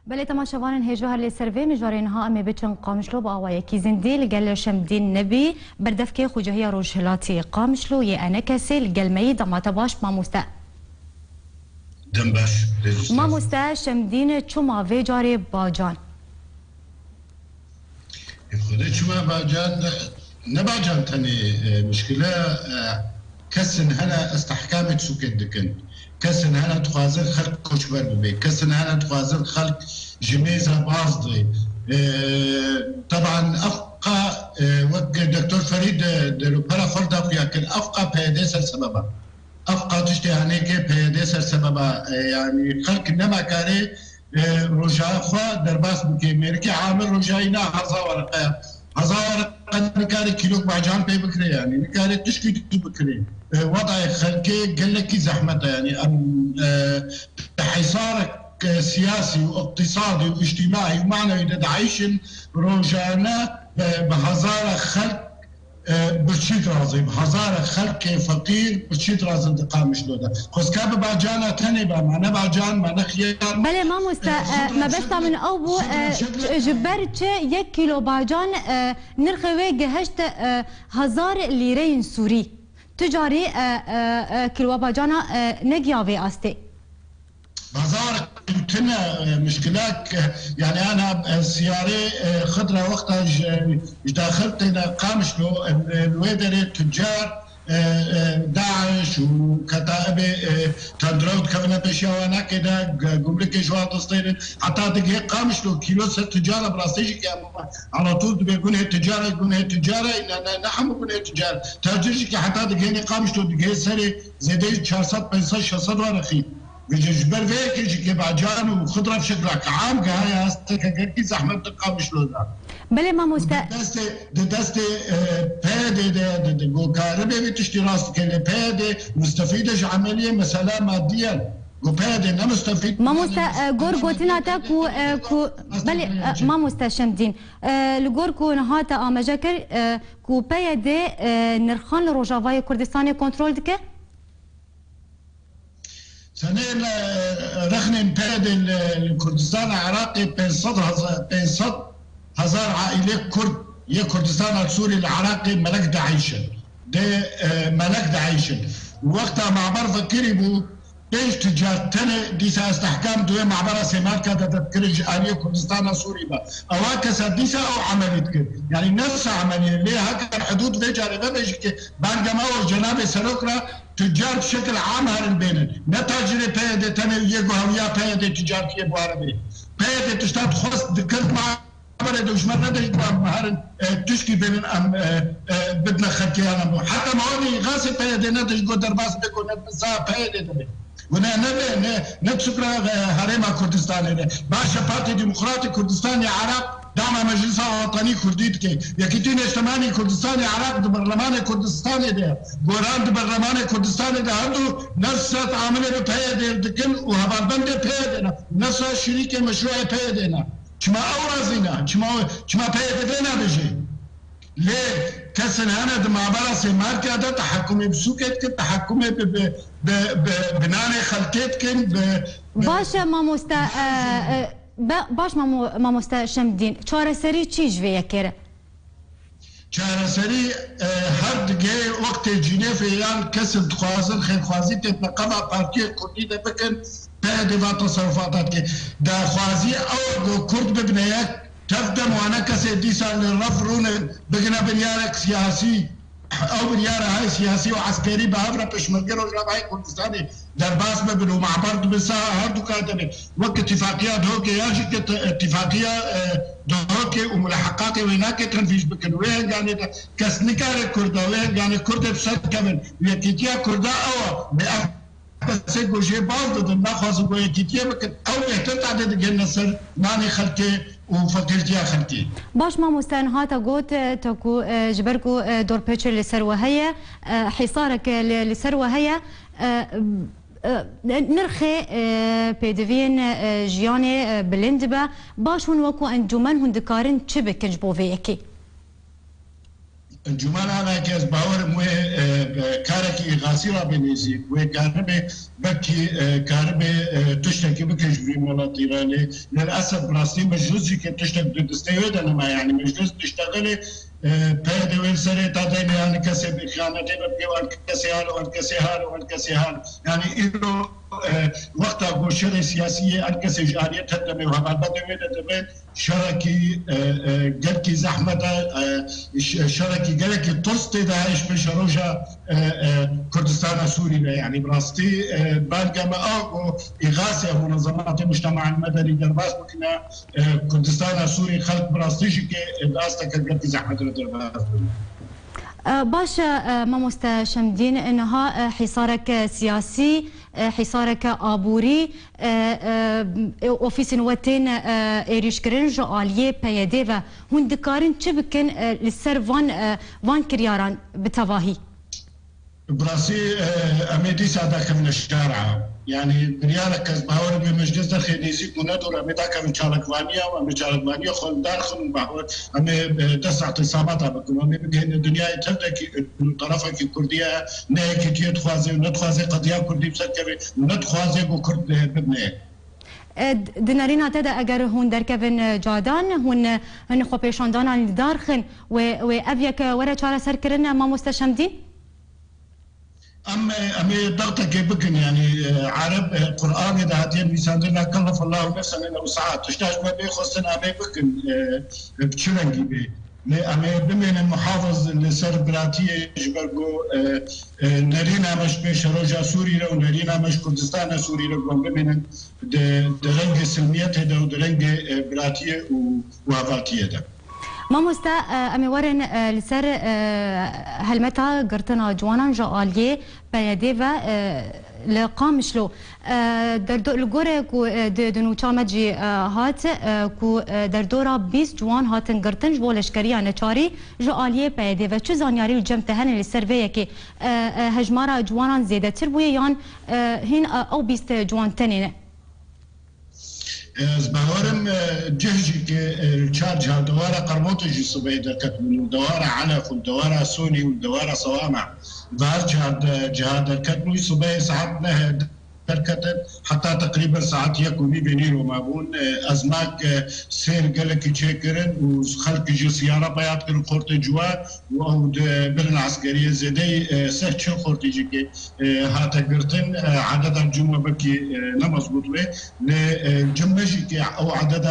بله تماشاوان هجوهر لسروی مجارین ها امی بچن قامشلو با آوای کی زندی لگل شمدین نبی بردفکه خوجهیه رجهلاتی قامشلو یه ENKSê لگلمهی دمات باش ماموسته دنباش ماموسته شمدین چوما وی جاری باجان خوده چوما باجان نباجان تاني مشكلة كسن هلا استحكامت سوكت دكن كسن هلا تخازن خلق كوشبر ببي كسن هلا تخازن خلق جميزة بازدي طبعا أفقى وقت دكتور فريد بلا فرد أفقى لكن أفقى PYDê سببا أفقى تشتي يعني كي PYDê سببا يعني خلق نما كاري رجاء خوا درباس بكي ميركي عامل رجاينا هزار نكاري كيلو باجان بي بكري يعني نكاري تشكي بكري وضع خلقي قال لك زحمته يعني حصارك سياسي واقتصادي واجتماعي ومعنوي دعيشن روجانا بهزار خلق بتشيت رازي بهزار خلق فقير بتشيت رازي قامشلو ده خص كاب باجانا تاني با معنا باجان معنا خيار بله ما ما بس من أبو جبرت 1 كيلو باجان نرخوي جهشت 1000 ليرين سوري تجاري كيلو باجانا نجيافي أستي بازار تنا مشكلات يعني انا سياري خضره وقتها داخلت قامشلو الويدري تجار داعش وكتائب تندرود كفنا بشيوانا كده جمرك جواد الصين حتى دقيقة قامشلو كيلو تجارة براستيجي على طول بيكون هي تجارة يكون هي تجارة نحن بيكون هي تجارة تاجرش حتى دقيقة قامشلو دقيقة سري زي 400 500 600 ورقي بجبر فيك كي باجان وخضره بشكل عام كهاي استكاكي زحمه قامشلو ده بله ما مستا دستي PYDê ده قوكاربه بتشتي راس كلي PYDê مستفيدش عمليه مساله ماديا PYDê نمستفيد ما مستا غور غوتينا تا كو بله ما مستا شمدين لغور كو نهاتا امجاكر كو PYDê نرخان روجاوای كردستان كنترول دكه سنين رخن PYDê الكردستان العراقي 500 هزار عائلة كرد يا كردستان السوري العراقي ملك داعشن ده ملك داعشن وقتها معبر فكري بو بيش تجار تاني ديسا استحكام دوية معبرة سيمات كده تذكرج آلية كردستان السوري با أواكسا ديسا أو عملية كده يعني نفس عملية ليه هكذا الحدود في جاربة بيش بانجما وجناب سلوكرا تجار بشكل عام هارن بينن نتاجر PYDê تاني يجو هويا PYDê تجارتية بواربي PYDê تشتاد خص دكت مع عبر دشمن ندري مهارن تشكي بين بدنا خلقيانا حتى ما هوني غاسي PYDê ندري جو درباس بيكون نتزا PYDê ده ونا نبي نتشكر هريما كردستان ده باشا بارتي ديمقراطي كردستاني عراق دعم مجلس وطني كرديت كي يكتين اجتماعي كردستاني عراق ده برلمان كردستاني ده قران ده برلمان كردستاني ده عنده نفس عمله PYDê دكن وهبالبند PYDê نفس شريك مشروع PYDê چما اورازینا چما PYDê نبیجی ليه كسن هنا ده معبرة سيمار كده تحكمي بسوكت كده تحكمي بناني خلقيت كن باش ما مستا باش ما مستا شمدين چاره سری چی جویه کره چاره سری هر دیگه وقت جنیف ایران کسب خوازن خیل خوازی تتنقبع پارتی کردی ده بکن PYDê و تصرفاتات که ده خوازی او کرد ببنیک تفدم وانا كسي ديسا للرفرون بقنا بنيارك سياسي او بنيار هاي سياسي وعسكري بهفرة بشمرقر وجراب هاي كردستاني درباس ببنو مع برد بساها هردو كاتني وقت اتفاقيات هوكي ياجي اتفاقية دوكي وملاحقاتي ويناك تنفيش بكن وين يعني كسنكار كردا وين يعني كردا بسد كمن ويكيتيا كردا او بس گوشه باز دادن نخواست گویه کیتیه بکن او احتیط عدد گل نصر نانی خلقه وفقيرتيا خلقي باش ما مستنها تقول تكو جبركو دور بيتشر لسروهية حصارك لسروهية نرخي بيدفين جياني بلندبا باش هون وكو انجمن هون دكارن تشبك جبو فيكي جمال أنا كاس باور مو كاركي غاسيرة بنيزي وكاربي بكي كاربي تشتكي بكش في مولات إيراني للأسف براسي مجلس كي تشتكي تستوي ده ما يعني مجلس تشتغلي PYDê ويلسري تادين يعني كسب إخوانتي ببكي والكسي هال يعني إلو وقتها قوشرة سياسية الكسي جارية تدمي وهبال بدوي تدمي شركي قلكي زحمة شركي قلكي طرستي داعش بشروجة كردستان سوري يعني براستي بانقا ما أو إغاثة منظمات المجتمع المدني درباس بكنا كردستان سوري خلق براستيجي كي الأستا قلكي زحمة درباس باشا مامۆستا شەمدین إنها حصارك سياسي حصارك آبوري أوفيسن وتين إيريشكرين جعالية PYDê و هون دكارن چه بكن لسر وان كرياران بتواهي براسي أميدي سادك من الشارع يعني بريالك كزباور بمجلس داخل نيزيك وندور أميداك من شاركوانيا ومن شاركوانيا خل داخل بحور أمي دس اعتصاماتها بكم أمي بكين الدنيا تبدأ طرفك الكردية نهيك تيت خوازي ونتخوازي قضية كردي بسكري ونتخوازي وكرد ببنيه دنارين هذا اگر هون دركبن جادان هون خو پیشاندان دارخن و ابيك ورا چاره سر کرن ما مستشمدين أمي ضغطك بكن يعني عرب قرآن إذا هاتين بيساندنا كلف الله نفسا إلا وسعات تشتاش ما بيخصنا أمي بكن بتشلنجي بي أمي بمن المحافظ اللي سر بلاتية يجبرقو نرينا مش بيش روجا سوري رو نرينا مش كردستان سوري رو بمن درنج سلميته ده ودرنج بلاتية وهفاتية ده مامۆستا ئەمێ وەرن لەسەر هەلمەتا گرتنا جوانان ژەئالیێ PYDê و لە قامشلۆ لە گۆرێک و دنوچامەجی هات و دەردۆرا 20 جوان هاتن گرتن ji bo leşkeriya neçarî ژەئالیێ PYDê ve çi zanyarî cem te hene li ser vê yekê hejmara ciwanan zêdetir bûye yan hîn ew 20 ciwan tenê ne باورم جهجي كالشارج دوارة قرموتجي صبي دركتمن ودوارة علف ودوارة سوني ودوارة صوامع ظهر جهاد الكتمي صبي ساعات لها دركتن حتى تقريبا ساعات يكون بينين ومابون ازماك سير قالك تشيكرن وخلق جي سيارة بيات كن خورت جوا او برن عسكرية زيدي سهل خورت جي هاتا قرتن عدد الجمعة بكي نمزبوط به لجمعة جي او عدد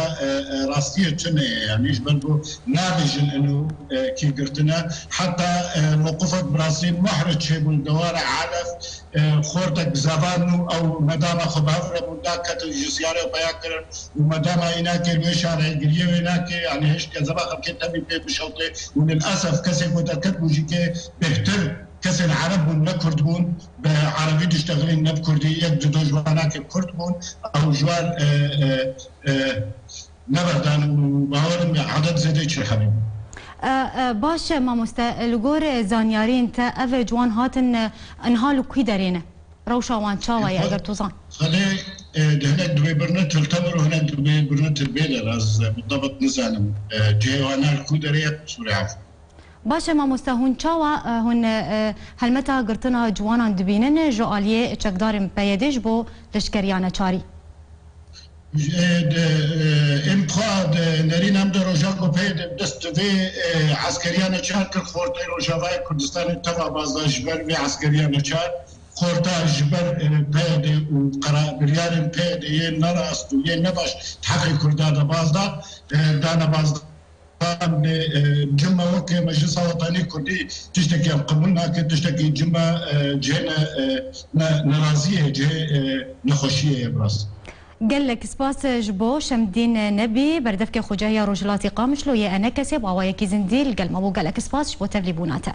راستية تنة يعني يشبرقو نابجن انه كي قرتنا حتى موقفت براسين محرج شيبون دوارة علف خورتك زبانو او مدام خبر مداكت الجسيارة وبياكر ومدام هناك الوشارة الجرية هناك يعني هيش كذبا خبكت تبي بشوطي وللأسف كسب مداكت مجيكي بهتر كسر العرب بون نكرد بون بعربي تشتغلين نب كردي يجدو جواناك كرد بون او جوان نبردان وباورم عدد زيادة شرحبين باش مامۆستا لگور زانیاری تا او جوان هاتن انهالو کی دارینه روشا وان چاوای اگر توزان خلي هناك دوي برنت التمر وهناك دوي برنت البيلر از بالضبط نزانم جيوانا الكودرية سوري عفو باشه مامۆستا هون چاوا هون هلمتا گرتنا جوانان دبینن ژەئالیێ چەکدارن PYDê ji bo leşkeriya neçarî امخاد نرين هم در روژا گوپید دست وی عسکریان چار که خورده روژاوای کردستان توا بازده جبر وی عسکریان چار خورده جبر PYDê و بریارن PYDê یه نراست و یه نباش تحقیق کرده دا بازده دانا بازده جمع وكي مجلس وطني كردي تشتكي قبلنا تشتكي جمع جهنا نرازيه جه نخوشيه براس قال لك سباس جبو شمدين نبي بردفكي خوجهيا رجلاتي قامشلو يا ENKSê باوایەکی زندیل قال ما بو قال لك سباس جبو تبلي بوناتا